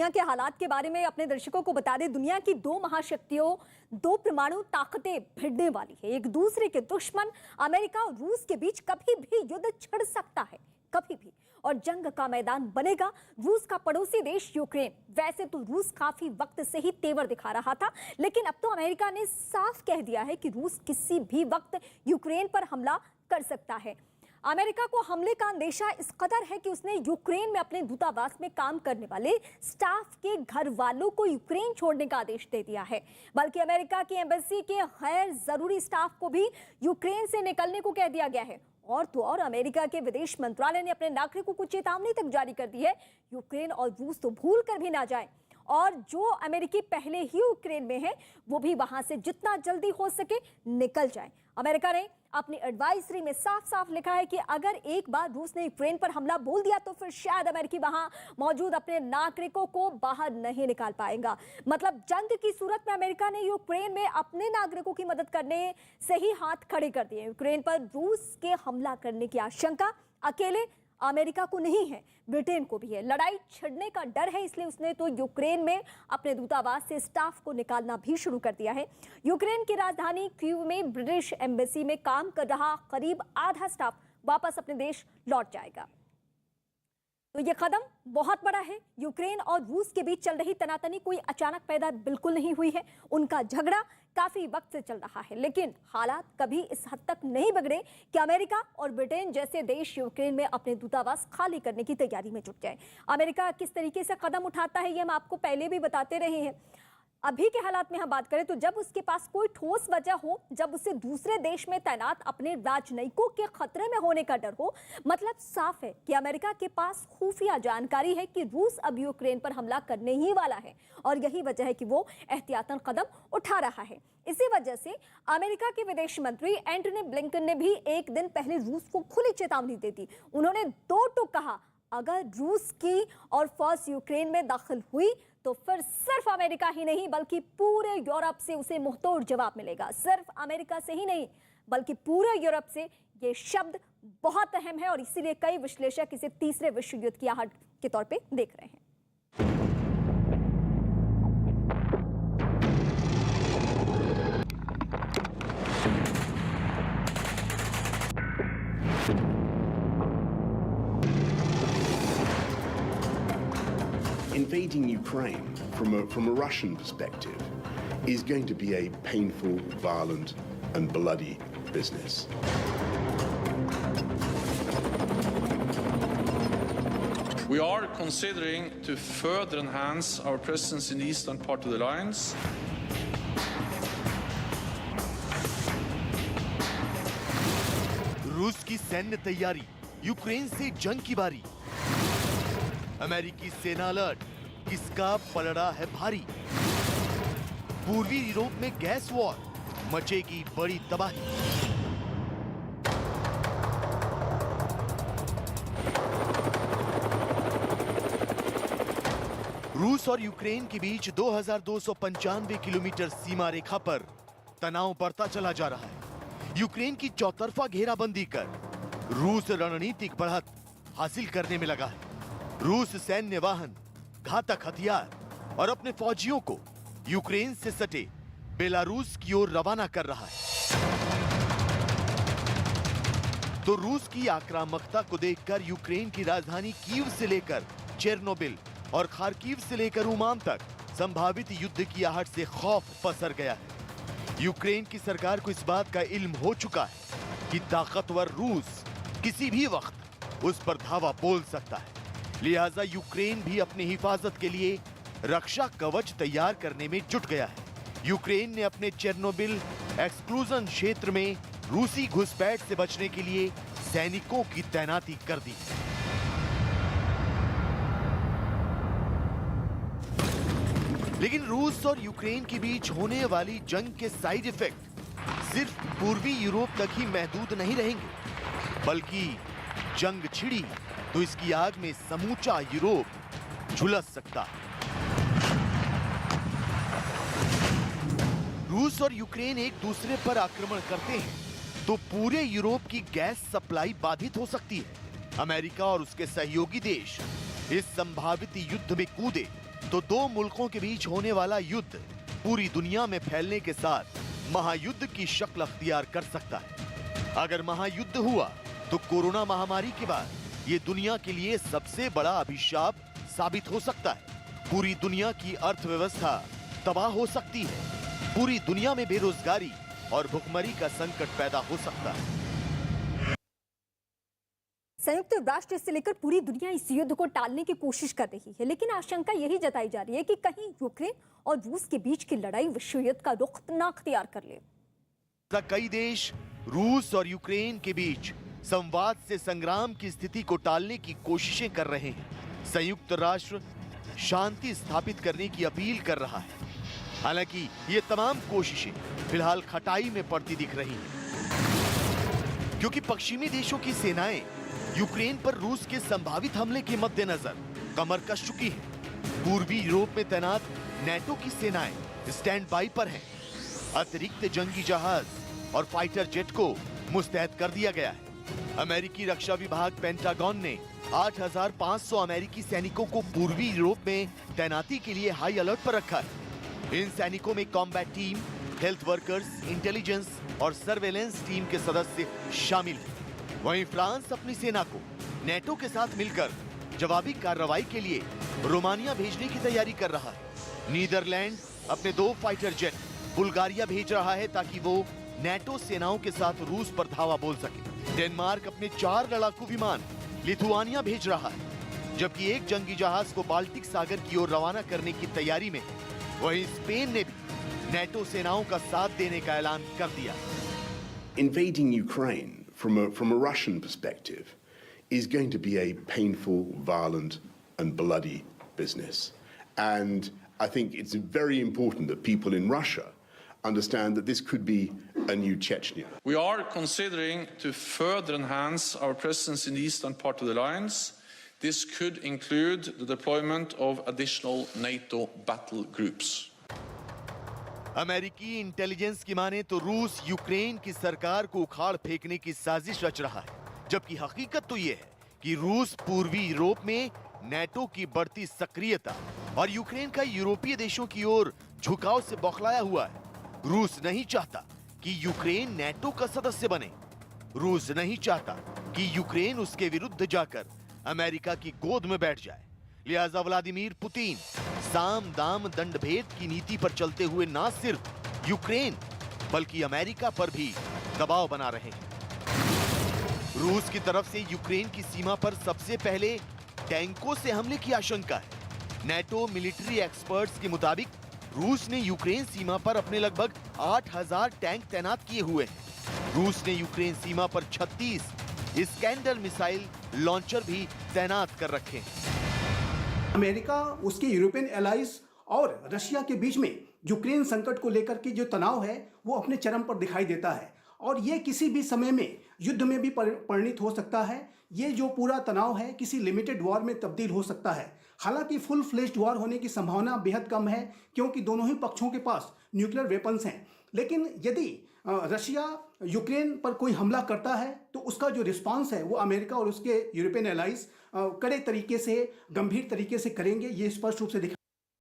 दुनिया के हालात के बारे में अपने दर्शकों को बता दें। दुनिया की दो महाशक्तियों, दो परमाणु ताकतें भिड़ने वाली है। एक दूसरे के दुश्मन अमेरिका और रूस के बीच कभी भी युद्ध छिड़ सकता है, कभी भी, और जंग का मैदान बनेगा रूस का पड़ोसी देश यूक्रेन। वैसे तो रूस काफी वक्त से ही तेवर दिखा रहा था, लेकिन अब तो अमेरिका ने साफ कह दिया है कि रूस किसी भी वक्त यूक्रेन पर हमला कर सकता है। अमेरिका को हमले का अंदेशा इस कदर है कि उसने यूक्रेन में अपने दूतावास में काम करने वाले स्टाफ के घर वालों को यूक्रेन छोड़ने का आदेश दे दिया है। बल्कि अमेरिका की एम्बेसी के गैर जरूरी स्टाफ को भी यूक्रेन से निकलने को कह दिया गया है। और तो और अमेरिका के विदेश मंत्रालय ने अपने नागरिकों को चेतावनी तक जारी कर दी है, यूक्रेन और रूस तो भूल कर भी ना जाए, और जो अमेरिकी पहले ही यूक्रेन में है वो भी वहां से जितना जल्दी हो सके निकल जाए। अमेरिका ने अपनी एडवाइजरी में साफ साफ लिखा है कि अगर एक बार रूस ने यूक्रेन पर हमला बोल दिया तो फिर शायद अमेरिकी वहां मौजूद अपने नागरिकों को बाहर नहीं निकाल पाएगा। मतलब जंग की सूरत में अमेरिका ने यूक्रेन में अपने नागरिकों की मदद करने से ही हाथ खड़े कर दिए। यूक्रेन पर रूस के हमला करने की आशंका अकेले अमेरिका को नहीं है, ब्रिटेन को भी है। लड़ाई छिड़ने का डर है, इसलिए उसने तो यूक्रेन में अपने दूतावास से स्टाफ को निकालना भी शुरू कर दिया है। यूक्रेन की राजधानी कीव में ब्रिटिश एम्बेसी में काम कर रहा करीब आधा स्टाफ वापस अपने देश लौट जाएगा। तो ये कदम बहुत बड़ा है। यूक्रेन और रूस के बीच चल रही तनातनी कोई अचानक पैदा बिल्कुल नहीं हुई है। उनका झगड़ा काफी वक्त से चल रहा है, लेकिन हालात कभी इस हद तक नहीं बिगड़े कि अमेरिका और ब्रिटेन जैसे देश यूक्रेन में अपने दूतावास खाली करने की तैयारी में जुट जाए। अमेरिका किस तरीके से कदम उठाता है ये हम आपको पहले भी बताते रहे हैं। अभी के हालात में हम बात करें तो जब उसके पास कोई ठोस वजह हो, जब उसे दूसरे देश में तैनात अपने राजनयिकों के खतरे में होने का डर हो, मतलब साफ है कि अमेरिका के पास खुफिया जानकारी है कि रूस अब यूक्रेन पर हमला करने ही वाला है, और यही वजह है कि वो एहतियातन कदम उठा रहा है। इसी वजह से अमेरिका के विदेश मंत्री एंटनी ब्लिंकन ने भी एक दिन पहले रूस को खुली चेतावनी दे दी। उन्होंने दो टूक कहा, अगर रूस की और फौज यूक्रेन में दाखिल हुई तो फिर सिर्फ अमेरिका ही नहीं बल्कि पूरे यूरोप से उसे मुंहतोड़ जवाब मिलेगा। सिर्फ अमेरिका से ही नहीं बल्कि पूरे यूरोप से। ये शब्द बहुत अहम है और इसीलिए कई विश्लेषक इसे तीसरे विश्व युद्ध की आहट के तौर पे देख रहे हैं। Invading Ukraine from a Russian perspective is going to be a painful, violent and bloody business. We are considering to further enhance our presence in the eastern part of the alliance. रूस की सैन्य तैयारी, Ukraine से जंग की बारी। अमेरिकी सेना अलर्ट, किसका पलड़ा है भारी। पूर्वी यूरोप में गैस वॉर, मचेगी बड़ी तबाही। रूस और यूक्रेन के बीच 2295 किलोमीटर सीमा रेखा पर तनाव बढ़ता चला जा रहा है। यूक्रेन की चौतरफा घेराबंदी कर रूस रणनीतिक बढ़त हासिल करने में लगा है। रूस सैन्य वाहन, घातक हथियार और अपने फौजियों को यूक्रेन से सटे बेलारूस की ओर रवाना कर रहा है। तो रूस की आक्रामकता को देखकर यूक्रेन की राजधानी कीव से लेकर चेरनोबिल और खार्किव से लेकर उमान तक संभावित युद्ध की आहट से खौफ पसर गया है। यूक्रेन की सरकार को इस बात का इल्म हो चुका है कि ताकतवर रूस किसी भी वक्त उस पर धावा बोल सकता है। लिहाजा यूक्रेन भी अपनी हिफाजत के लिए रक्षा कवच तैयार करने में जुट गया है। यूक्रेन ने अपने चेरनोबिल एक्सक्लूजन क्षेत्र में रूसी घुसपैठ से बचने के लिए सैनिकों की तैनाती कर दी। लेकिन रूस और यूक्रेन के बीच होने वाली जंग के साइड इफेक्ट सिर्फ पूर्वी यूरोप तक ही महदूद नहीं रहेंगे, बल्कि जंग छिड़ी तो इसकी आग में समूचा यूरोप झुलस सकता है। रूस और यूक्रेन एक दूसरे पर आक्रमण करते हैं तो पूरे यूरोप की गैस सप्लाई बाधित हो सकती है। अमेरिका और उसके सहयोगी देश इस संभावित युद्ध में कूदे तो दो मुल्कों के बीच होने वाला युद्ध पूरी दुनिया में फैलने के साथ महायुद्ध की शक्ल अख्तियार कर सकता है। अगर महायुद्ध हुआ तो कोरोना महामारी के बाद ये दुनिया के लिए सबसे बड़ा अभिशाप साबित हो सकता है। पूरी दुनिया की अर्थव्यवस्था तबाह हो सकती है। पूरी दुनिया में बेरोजगारी और भुखमरी का संकट पैदा हो सकता है। संयुक्त राष्ट्र इससे लेकर पूरी दुनिया इस युद्ध को टालने की कोशिश कर रही है, लेकिन आशंका यही जताई जा रही है कि कहीं यूक्रेन और रूस के बीच की लड़ाई विश्व युद्ध का रुख न अख्तियार कर ले। कई देश रूस और यूक्रेन के बीच संवाद से संग्राम की स्थिति को टालने की कोशिशें कर रहे हैं। संयुक्त राष्ट्र शांति स्थापित करने की अपील कर रहा है। हालांकि ये तमाम कोशिशें फिलहाल खटाई में पड़ती दिख रही हैं, क्योंकि पश्चिमी देशों की सेनाएं यूक्रेन पर रूस के संभावित हमले के मद्देनजर कमर कस चुकी हैं। पूर्वी यूरोप में तैनात नेटो की सेनाएं स्टैंड बाई पर हैं। अतिरिक्त जंगी जहाज और फाइटर जेट को मुस्तैद कर दिया गया है। अमेरिकी रक्षा विभाग पेंटागन ने 8,500 अमेरिकी सैनिकों को पूर्वी यूरोप में तैनाती के लिए हाई अलर्ट पर रखा है। इन सैनिकों में combat team, health workers, intelligence और सर्वेलेंस टीम के सदस्य शामिल हैं। वहीं फ्रांस अपनी सेना को नेटो के साथ मिलकर जवाबी कार्रवाई के लिए रोमानिया भेजने की तैयारी कर रहा है। नीदरलैंड अपने 2 फाइटर जेट बुल्गारिया भेज रहा है ताकि वो नेटो सेनाओं के साथ रूस पर धावा बोल सके। डेनमार्क अपने 4 लड़ाकू विमान लिथुआनिया भेज रहा है, जबकि एक जंगी जहाज को बाल्टिक सागर की ओर रवाना करने की तैयारी में है। वहीं स्पेन ने भी नेटो सेनाओं का साथ देने का ऐलान कर दिया। Invading Ukraine from a Russian perspective is going to be a painful, violent and bloody business. And I think it's very important that people in Russia understand that this could be a new Chechnya. We are considering to further enhance our presence in the eastern part of the alliance. This could include the deployment of additional NATO battle groups. अमेरिकी intelligence की माने तो रूस Ukraine की सरकार को उखाड़ फेंकने की साजिश रच रहा है, जबकि हकीकत तो यह है कि रूस पूर्वी यूरोप में नेटो की बढ़ती सक्रियता और यूक्रेन का यूरोपीय देशों की ओर झुकाव से बौखलाया हुआ है। रूस नहीं चाहता कि यूक्रेन नेटो का सदस्य बने। रूस नहीं चाहता कि यूक्रेन उसके विरुद्ध जाकर अमेरिका की गोद में बैठ जाए। लिहाजा व्लादिमीर पुतिन साम दाम दंड भेद की नीति पर चलते हुए न सिर्फ यूक्रेन बल्कि अमेरिका पर भी दबाव बना रहे हैं। रूस की तरफ से यूक्रेन की सीमा पर सबसे पहले टैंकों से हमले की आशंका है। नेटो मिलिट्री एक्सपर्ट्स के मुताबिक रूस ने यूक्रेन सीमा पर अपने लगभग 8,000 टैंक तैनात किए हुए हैं। रूस ने यूक्रेन सीमा पर 36 इस्कैंडर मिसाइल लॉन्चर भी तैनात कर रखे हैं। अमेरिका, उसके यूरोपियन एलाइज और रशिया के बीच में यूक्रेन संकट को लेकर के जो तनाव है वो अपने चरम पर दिखाई देता है और ये किसी भी समय में युद्ध में भी परिणित हो सकता है। ये जो पूरा तनाव है किसी लिमिटेड वॉर में तब्दील हो सकता है। हालांकि फुल फ्लेज्ड वॉर होने की संभावना बेहद कम है, क्योंकि दोनों ही पक्षों के पास न्यूक्लियर वेपन्स हैं। लेकिन यदि रशिया यूक्रेन पर कोई हमला करता है तो उसका जो रिस्पांस है वो अमेरिका और उसके यूरोपियन एलाइज कड़े तरीके से, गंभीर तरीके से करेंगे। ये स्पष्ट रूप से